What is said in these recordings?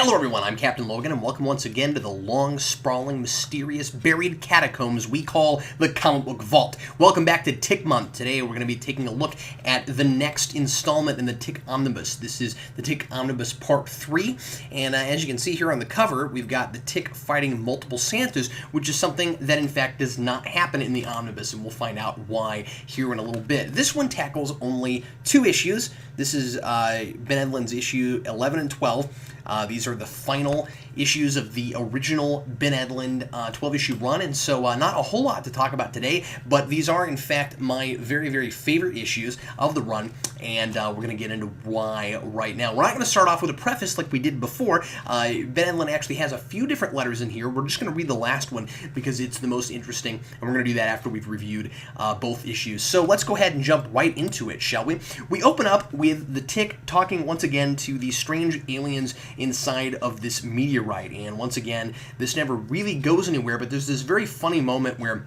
Hello everyone, I'm Captain Logan, and welcome once again to the long, sprawling, mysterious, buried catacombs we call the Comic Book Vault. Welcome back to Tick Month. Today we're going to be taking a look at the next installment in the Tick Omnibus. This is the Tick Omnibus Part 3, and as you can see here on the cover, we've got the Tick fighting multiple Santas, which is something that in fact does not happen in the Omnibus, and we'll find out why here in a little bit. This one tackles only 2 issues. This is Ben Edlund's issue 11 and 12. These are the final issues of the original Ben Edlund 12-issue run, and so not a whole lot to talk about today, but these are, in fact, my very, very favorite issues of the run, and we're going to get into why right now. We're not going to start off with a preface like we did before. Ben Edlund actually has a few different letters in here. We're just going to read the last one because it's the most interesting, and we're going to do that after we've reviewed both issues. So let's go ahead and jump right into it, shall we? We open up with the Tick talking once again to these strange aliens inside of this meteorite, and once again this never really goes anywhere, but there's this very funny moment where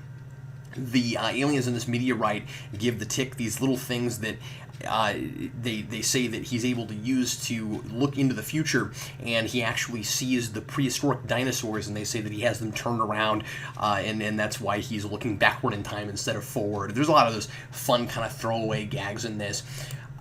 the aliens in this meteorite give the Tick these little things that they say that he's able to use to look into the future, and he actually sees the prehistoric dinosaurs, and they say that he has them turned around, and that's why he's looking backward in time instead of forward. There's a lot of those fun kind of throwaway gags in this.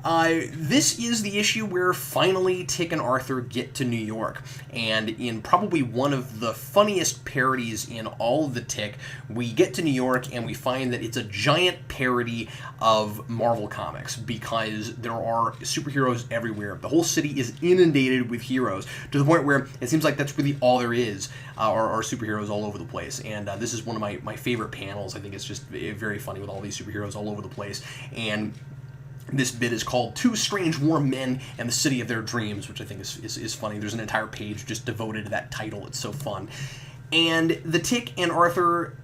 This is the issue where finally Tick and Arthur get to New York, and in probably one of the funniest parodies in all of the Tick, we get to New York and we find that it's a giant parody of Marvel Comics because there are superheroes everywhere. The whole city is inundated with heroes to the point where it seems like that's really all there is, are superheroes all over the place, and this is one of my favorite panels. I think it's just very funny with all these superheroes all over the place, and this bit is called Two Strange Warm Men and the City of Their Dreams, which I think is funny. There's an entire page just devoted to that title. It's so fun. And the Tick and Arthur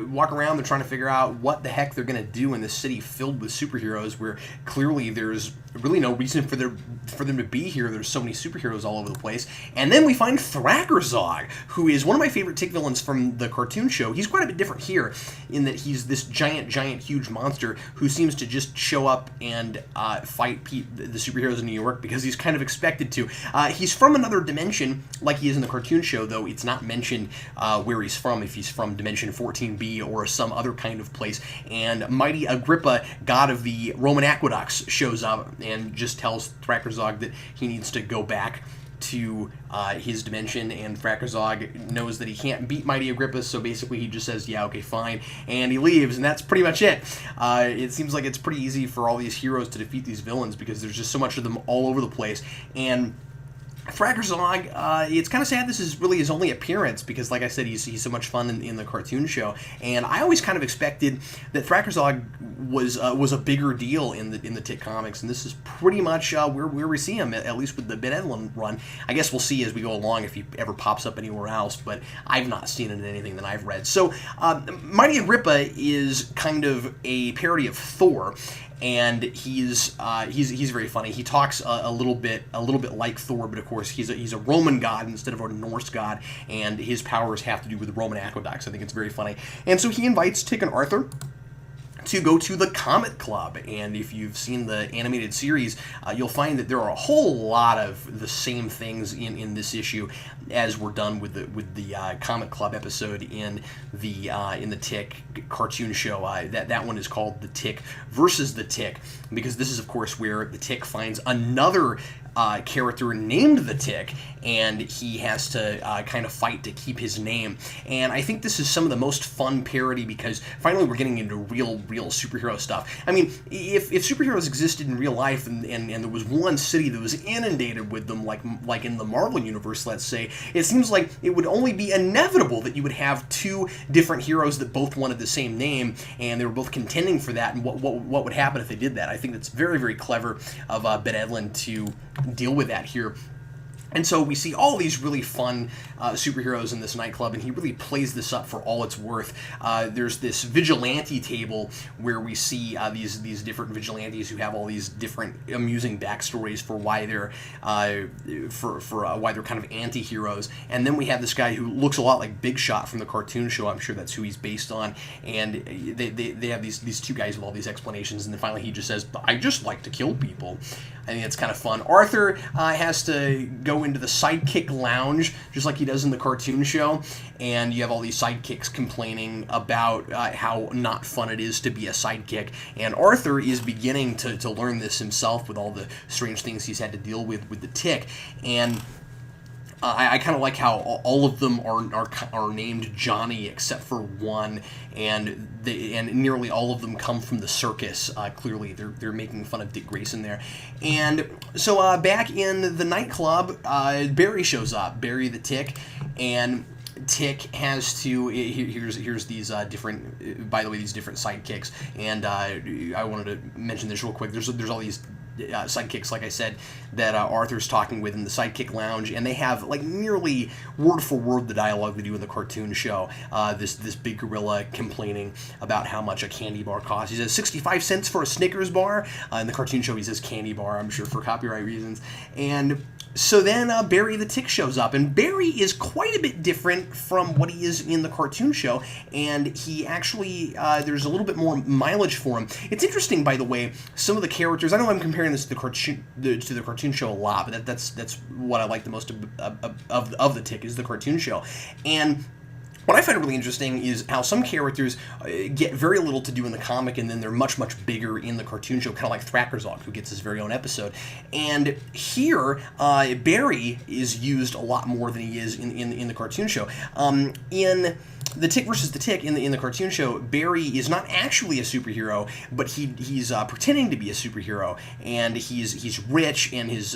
walk around. They're trying to figure out what the heck they're going to do in this city filled with superheroes where clearly there's really no reason for them to be here. There's so many superheroes all over the place. And then we find Thrakkerzog, who is one of my favorite Tick villains from the cartoon show. He's quite a bit different here in that he's this giant, huge monster who seems to just show up and fight the superheroes in New York because he's kind of expected to. He's from another dimension like he is in the cartoon show, though it's not mentioned where he's from, if he's from Dimension 14B or some other kind of place. And Mighty Agrippa, god of the Roman aqueducts, shows up and just tells Thrakkerzog that he needs to go back to his dimension, and Thrakkerzog knows that he can't beat Mighty Agrippa, so basically he just says, yeah, okay, fine, and he leaves, and that's pretty much it. It seems like it's pretty easy for all these heroes to defeat these villains because there's just so much of them all over the place, and Thrakkerzog, it's kind of sad this is really his only appearance because, like I said, he's so much fun in the cartoon show, and I always kind of expected that Thrakkerzog was a bigger deal in the Tick comics, and this is pretty much where we see him, at least with the Ben Edlund run. I guess we'll see as we go along if he ever pops up anywhere else, but I've not seen it in anything that I've read. So, Mighty Agrippa is kind of a parody of Thor, and he's very funny. He talks a little bit like Thor, but of course he's a Roman god instead of a Norse god, and his powers have to do with the Roman aqueducts. I think it's very funny. And so he invites Tick and Arthur to go to the Comet Club, and if you've seen the animated series, you'll find that there are a whole lot of the same things in this issue as were done with the Comet Club episode in the Tick cartoon show. That one is called The Tick versus the Tick, because this is of course where the Tick finds another character named the Tick, and he has to kind of fight to keep his name. And I think this is some of the most fun parody because finally we're getting into real superhero stuff. I mean, if superheroes existed in real life and there was one city that was inundated with them, like in the Marvel universe, let's say, it seems like it would only be inevitable that you would have 2 different heroes that both wanted the same name, and they were both contending for that, and what would happen if they did that. I think that's very, very clever of Ben Edlund to deal with that here. And so we see all these really fun superheroes in this nightclub, and he really plays this up for all it's worth. There's this vigilante table where we see these different vigilantes who have all these different amusing backstories for why they're why they're kind of anti-heroes. And then we have this guy who looks a lot like Big Shot from the cartoon show. I'm sure that's who he's based on. And they have these 2 guys with all these explanations, and then finally he just says, "I just like to kill people." I think it's kind of fun. Arthur has to go go into the sidekick lounge, just like he does in the cartoon show, and you have all these sidekicks complaining about how not fun it is to be a sidekick. And Arthur is beginning to learn this himself with all the strange things he's had to deal with the Tick. And I kind of like how all of them are named Johnny except for one, and nearly all of them come from the circus. Clearly, they're making fun of Dick Grayson there. And so back in the nightclub, Barry shows up, Barry the Tick, and Tick has to. Here's these different. By the way, these different sidekicks, and I wanted to mention this real quick. There's all these sidekicks, like I said, that Arthur's talking with in the sidekick lounge, and they have like nearly word for word the dialogue they do in the cartoon show. This big gorilla complaining about how much a candy bar costs. He says 65 cents for a Snickers bar. In the cartoon show, he says candy bar, I'm sure for copyright reasons. And so then Barry the Tick shows up, and Barry is quite a bit different from what he is in the cartoon show, and he actually, there's a little bit more mileage for him. It's interesting, by the way, some of the characters, I know I'm comparing this to the cartoon show a lot, but that's what I like the most of the Tick is the cartoon show. And what I find really interesting is how some characters get very little to do in the comic, and then they're much, much bigger in the cartoon show, kind of like Thrakkerzog, who gets his very own episode. And here, Barry is used a lot more than he is in the cartoon show. In The Tick versus the Tick, in the cartoon show, Barry is not actually a superhero, but he's pretending to be a superhero, and he's rich, and his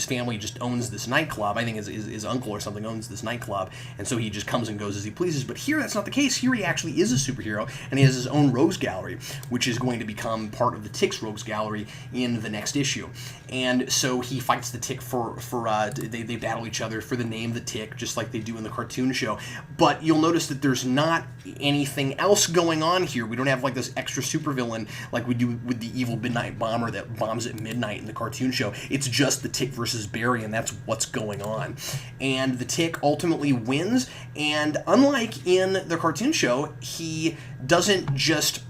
family just owns this nightclub. I think his uncle or something owns this nightclub, and so he just comes and goes as he pleases. But here, that's not the case. Here, he actually is a superhero, and he has his own rogues gallery, which is going to become part of the Tick's rogues gallery in the next issue. And so he fights the Tick they battle each other for the name the Tick, just like they do in the cartoon show. But you'll notice that there's not anything else going on here. We don't have like this extra supervillain like we do with the evil midnight bomber that bombs at midnight in the cartoon show. It's just the Tick versus Barry, and that's what's going on. And the Tick ultimately wins, and unlike in the cartoon show, he doesn't just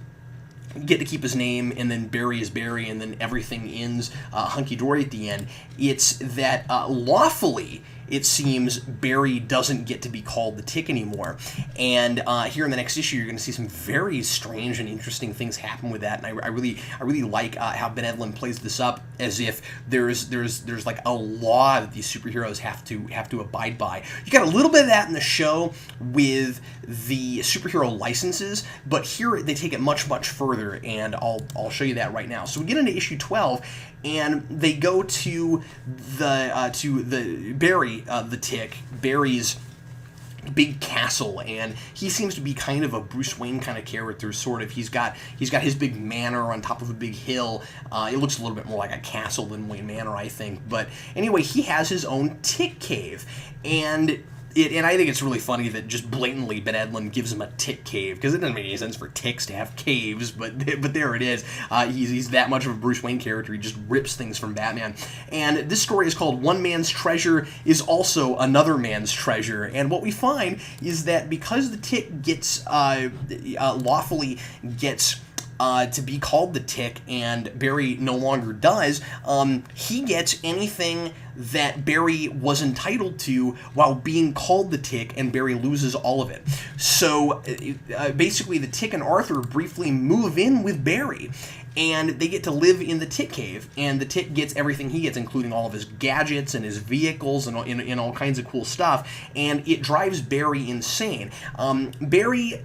get to keep his name, and then Barry is Barry, and then everything ends hunky-dory at the end. It's that lawfully, it seems, Barry doesn't get to be called the Tick anymore. And here in the next issue, you're going to see some very strange and interesting things happen with that. And I really like how Ben Edlund plays this up as if there's like a law that these superheroes have to abide by. You got a little bit of that in the show with the superhero licenses, but here they take it much, much further, and I'll show you that right now. So we get into issue 12, and they go to the Barry, the Tick, Barry's big castle, and he seems to be kind of a Bruce Wayne kind of character, sort of. He's got his big manor on top of a big hill. It looks a little bit more like a castle than Wayne Manor, I think. But anyway, he has his own Tick cave, and I think it's really funny that just blatantly Ben Edlund gives him a Tick cave, because it doesn't make any sense for ticks to have caves, but there it is. He's that much of a Bruce Wayne character. He just rips things from Batman. And this story is called One Man's Treasure is Also Another Man's Treasure. And what we find is that because the Tick gets lawfully gets to be called the Tick, and Barry no longer does, he gets anything that Barry was entitled to while being called the Tick, and Barry loses all of it. So basically, the Tick and Arthur briefly move in with Barry, and they get to live in the Tick cave, and the Tick gets everything he gets, including all of his gadgets and his vehicles and all kinds of cool stuff, and it drives Barry insane. Barry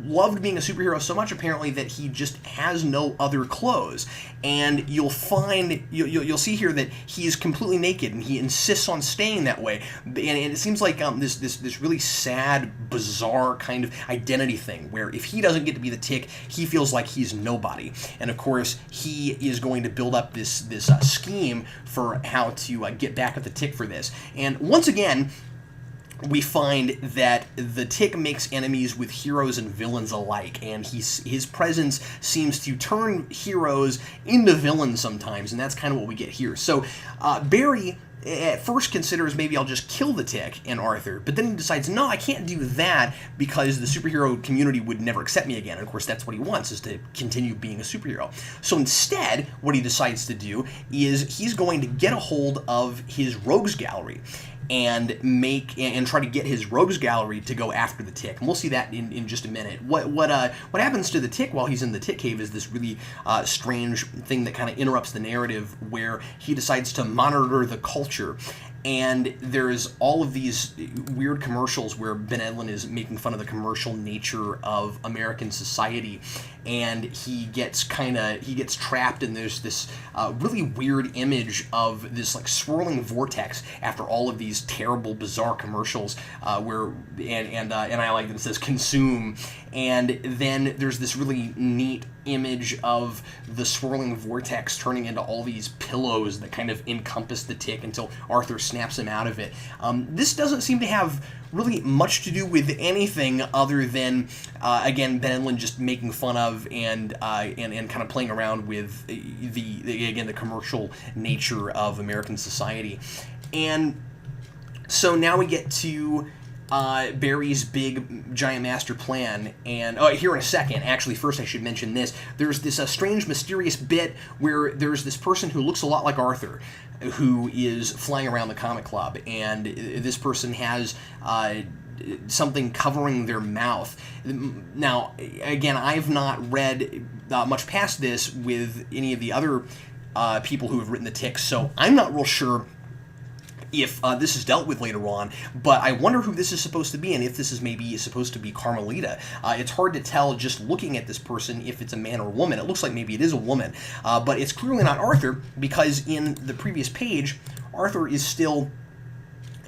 loved being a superhero so much, apparently, that he just has no other clothes, and you'll see here that he's completely naked, and he insists on staying that way, and it seems like this really sad, bizarre kind of identity thing, where if he doesn't get to be the Tick, he feels like he's nobody. And of course, he is going to build up this scheme for how to get back at the Tick for this. And once again, we find that the Tick makes enemies with heroes and villains alike, and his presence seems to turn heroes into villains sometimes, and that's kind of what we get here. So Barry at first considers maybe I'll just kill the Tick and Arthur, but then he decides, no, I can't do that because the superhero community would never accept me again. And of course, that's what he wants, is to continue being a superhero. So instead, what he decides to do is he's going to get a hold of his rogues gallery and try to get his rogues gallery to go after the Tick. And we'll see that in just a minute. What happens to the Tick while he's in the Tick cave is this really strange thing that kind of interrupts the narrative, where he decides to monitor the culture. And there's all of these weird commercials where Ben Edlund is making fun of the commercial nature of American society, and he gets trapped, and there's this really weird image of this like swirling vortex after all of these terrible, bizarre commercials where I like that it says consume, and then there's this really neat image of the swirling vortex turning into all these pillows that kind of encompass the Tick until Arthur snaps him out of it. This doesn't seem to have really much to do with anything other than, again, Ben Edlund just making fun of and kind of playing around with the commercial nature of American society. And so now we get to Barry's big giant master plan, and here in a second. Actually, first I should mention this. There's this strange, mysterious bit where there's this person who looks a lot like Arthur, who is flying around the comic club, and this person has something covering their mouth. Now, again, I've not read much past this with any of the other people who have written the Tick, so I'm not real sure if this is dealt with later on, but I wonder who this is supposed to be, and if this is maybe supposed to be Carmelita. It's hard to tell just looking at this person if it's a man or a woman. It looks like maybe it is a woman, but it's clearly not Arthur, because in the previous page, Arthur is still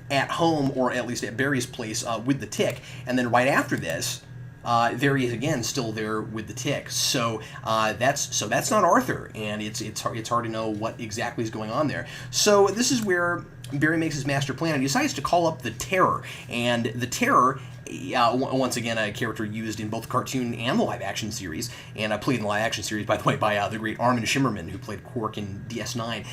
at home, or at least at Barry's place, with the Tick, and then right after this, there he is again, still there with the Tick. So that's not Arthur, and it's hard to know what exactly is going on there. So this is where Barry makes his master plan, and he decides to call up the Terror. And the Terror, once again, a character used in both the cartoon and the live-action series, and played in the live-action series, by the way, by the great Armin Shimmerman, who played Quark in DS9.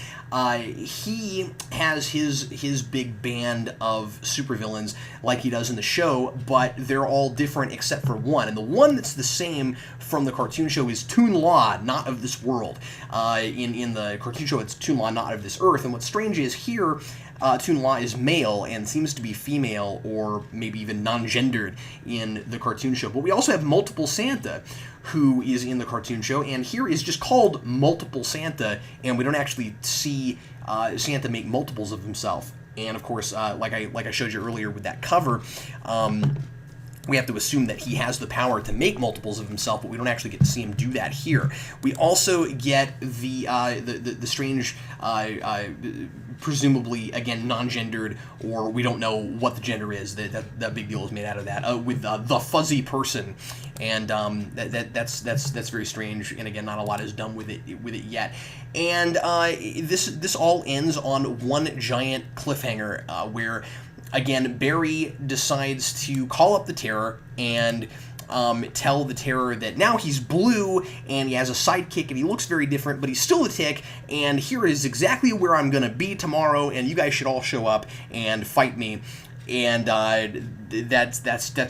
He has his big band of supervillains like he does in the show, but they're all different except for one. And the one that's the same from the cartoon show is Toon Law, not of this world. In the cartoon show, it's Toon Law, not of this Earth. And what's strange is here, Toon Law is male and seems to be female, or maybe even non-gendered in the cartoon show. But we also have Multiple Santa, who is in the cartoon show, and here is just called Multiple Santa, and we don't actually see Santa make multiples of himself. And of course, like I showed you earlier with that cover, we have to assume that he has the power to make multiples of himself, but we don't actually get to see him do that here. We also get the strange, presumably, again, non-gendered, or we don't know what the gender is. That big deal is made out of that, with the fuzzy person, and that's very strange. And again, not a lot is done with it yet. And this all ends on one giant cliffhanger, where, again, Barry decides to call up the Terror and tell the Terror that now he's blue and he has a sidekick and he looks very different, but he's still a Tick, and here is exactly where I'm going to be tomorrow, and you guys should all show up and fight me. And that's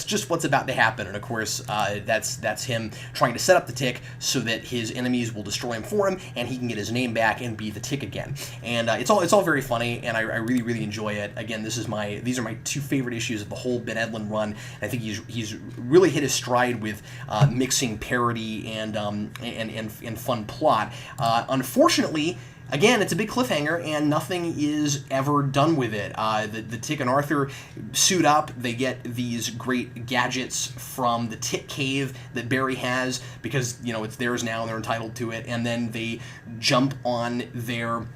just what's about to happen. And of course, that's him trying to set up the Tick so that his enemies will destroy him for him, and he can get his name back and be the Tick again. And it's all very funny, and I really enjoy it. Again, these are my two favorite issues of the whole Ben Edlund run. I think he's really hit his stride with mixing parody and fun plot. Unfortunately, again, it's a big cliffhanger, and nothing is ever done with it. The Tick and Arthur suit up. They get these great gadgets from the Tick cave that Barry has, because, it's theirs now, and they're entitled to it. And then they jump on their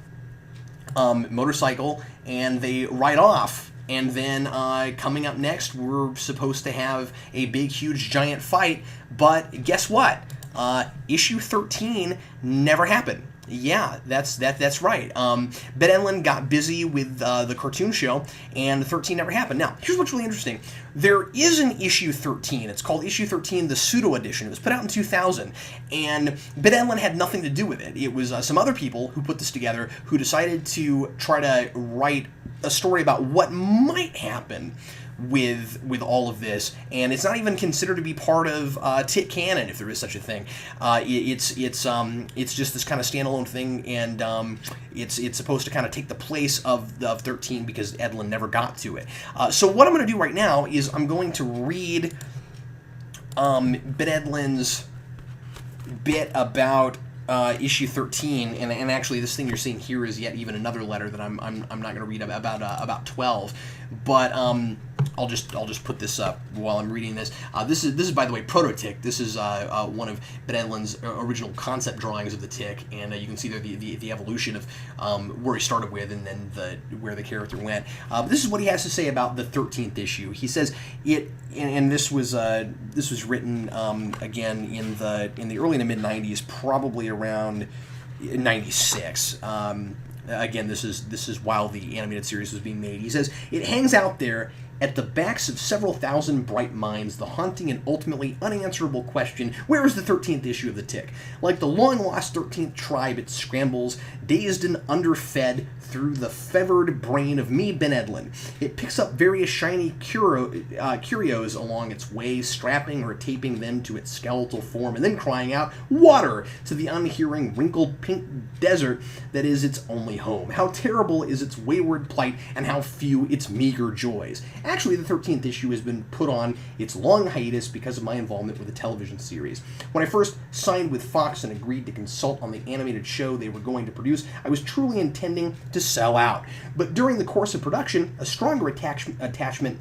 motorcycle, and they ride off. And then coming up next, we're supposed to have a big, huge, giant fight. But guess what? Issue 13 never happened. Yeah, that's right. Ben Edlund got busy with the cartoon show, and 13 never happened. Now, here's what's really interesting. There is an issue 13. It's called issue 13, the pseudo edition. It was put out in 2000, and Ben Edlund had nothing to do with it. It was some other people who put this together who decided to try to write a story about what might happen with all of this, and it's not even considered to be part of Tit canon, if there is such a thing. It's just this kind of standalone thing, and it's supposed to kind of take the place of 13 because Edlund never got to it. So what I'm going to do right now is I'm going to read Ben Edlund's bit about issue 13, and actually this thing you're seeing here is yet even another letter that I'm not going to read about 12, but I'll just put this up while I'm reading this. This is by the way Proto-Tick. This is one of Ben Edlund's original concept drawings of the Tick, and you can see there the evolution of where he started with and then where the character went. But this is what he has to say about the 13th issue. He says it, and this was written again in the early to mid 90s, probably around 96. Again, this is while the animated series was being made. He says, it hangs out there at the backs of several thousand bright minds, the haunting and ultimately unanswerable question, where is the 13th issue of the Tick? Like the long-lost 13th tribe, it scrambles, dazed and underfed, through the fevered brain of me, Ben Edlund. It picks up various shiny curios along its way, strapping or taping them to its skeletal form, and then crying out, water, to the unhearing, wrinkled pink desert that is its only home. How terrible is its wayward plight, and how few its meager joys. Actually, the 13th issue has been put on its long hiatus because of my involvement with the television series. When I first signed with Fox and agreed to consult on the animated show they were going to produce, I was truly intending to sell out. But during the course of production, a stronger attachment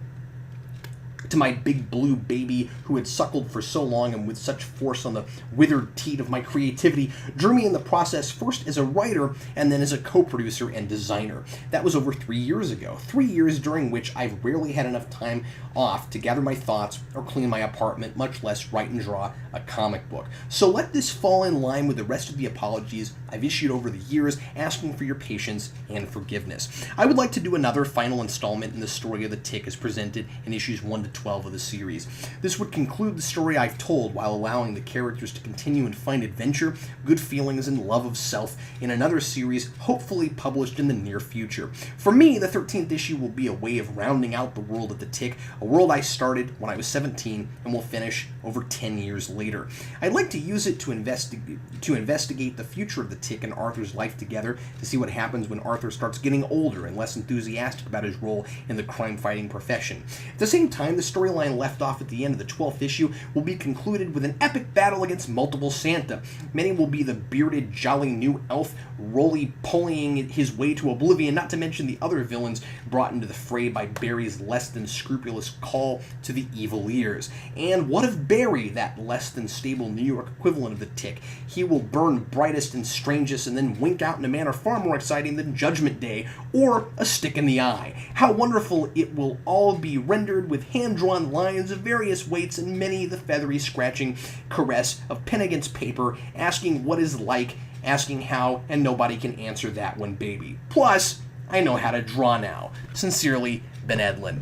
to my big blue baby who had suckled for so long and with such force on the withered teat of my creativity drew me in the process first as a writer and then as a co-producer and designer. That was over 3 years ago. 3 years during which I've rarely had enough time off to gather my thoughts or clean my apartment, much less write and draw a comic book. So let this fall in line with the rest of the apologies I've issued over the years, asking for your patience and forgiveness. I would like to do another final installment in the story of the Tick as presented in issues 1 to 12 of the series. This would conclude the story I've told while allowing the characters to continue and find adventure, good feelings, and love of self in another series, hopefully published in the near future. For me, the 13th issue will be a way of rounding out the world of the Tick, a world I started when I was 17 and will finish over 10 years later. I'd like to use it to investigate the future of the Tick and Arthur's life together, to see what happens when Arthur starts getting older and less enthusiastic about his role in the crime-fighting profession. At the same time, the storyline left off at the end of the 12th issue will be concluded with an epic battle against multiple Santa. Many will be the bearded, jolly new elf roly-polying his way to oblivion, not to mention the other villains brought into the fray by Barry's less-than-scrupulous call to the evil ears. And what of Barry, that less-than-stable New York equivalent of the Tick? He will burn brightest and strangest and then wink out in a manner far more exciting than Judgment Day or a stick in the eye. How wonderful it will all be rendered with hand-drawn lines of various weights and many the feathery scratching caress of pen against paper, asking what is like, asking how, and nobody can answer that one, baby. Plus, I know how to draw now. Sincerely, Ben Edlund.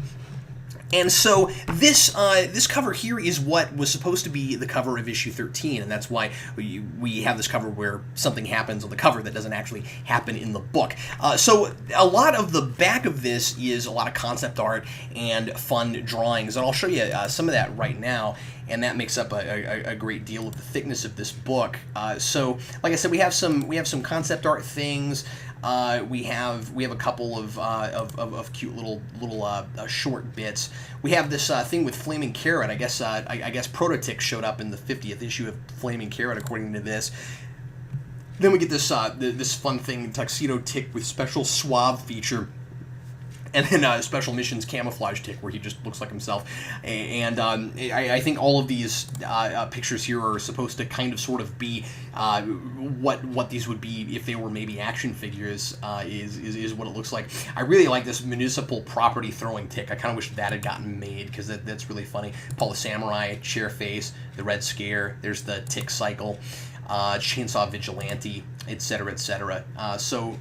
And so this cover here is what was supposed to be the cover of issue 13, and that's why we have this cover where something happens on the cover that doesn't actually happen in the book. So a lot of the back of this is a lot of concept art and fun drawings, and I'll show you some of that right now, and that makes up a great deal of the thickness of this book. So, like I said, we have some concept art things. We have a couple of cute little short bits. We have this thing with Flaming Carrot. I guess Proto-Tick showed up in the 50th issue of Flaming Carrot, according to this. Then we get this this fun thing, Tuxedo Tick with special suave feature. And then Special Missions Camouflage Tick, where he just looks like himself. And I think all of these pictures here are supposed to kind of sort of be what these would be if they were maybe action figures, is what it looks like. I really like this municipal property throwing Tick. I kind of wish that had gotten made, because that's really funny. Paul the Samurai, Chair Face, the Red Scare, there's the Tick Cycle. Chainsaw Vigilante, etc., etc. So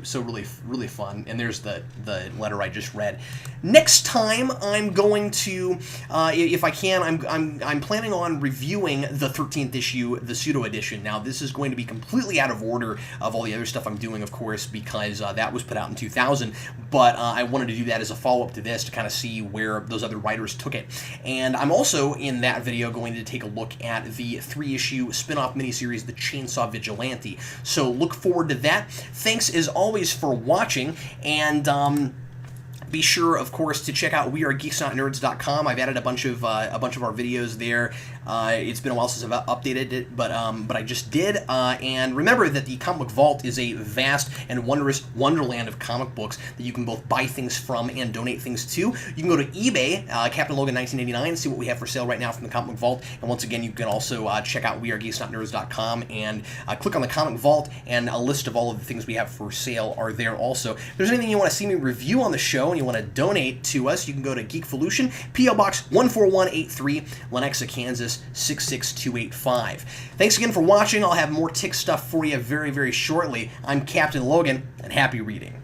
really fun. And there's the letter I just read. Next time I'm going to, if I can, I'm planning on reviewing the 13th issue, the pseudo edition. Now this is going to be completely out of order of all the other stuff I'm doing, of course, because that was put out in 2000. But I wanted to do that as a follow-up to this to kind of see where those other writers took it. And I'm also in that video going to take a look at the 3-issue spin-off miniseries, The Chainsaw Vigilante. So look forward to that. Thanks as always for watching, and be sure, of course, to check out wearegeeksnotnerds.com. I've added a bunch of our videos there. It's been a while since I've updated it, but I just did. And remember that the Comic Book Vault is a vast and wondrous wonderland of comic books that you can both buy things from and donate things to. You can go to eBay, Captain Logan 1989, see what we have for sale right now from the Comic Book Vault. And once again, you can also check out wearegeeksnotnerds.com and click on the Comic Vault, and a list of all of the things we have for sale are there also. If there's anything you want to see me review on the show and you want to donate to us, you can go to Geekvolution, P.O. Box 14183, Lenexa, Kansas 66285. Thanks again for watching. I'll have more Tick stuff for you very, very shortly. I'm Captain Logan, and happy reading.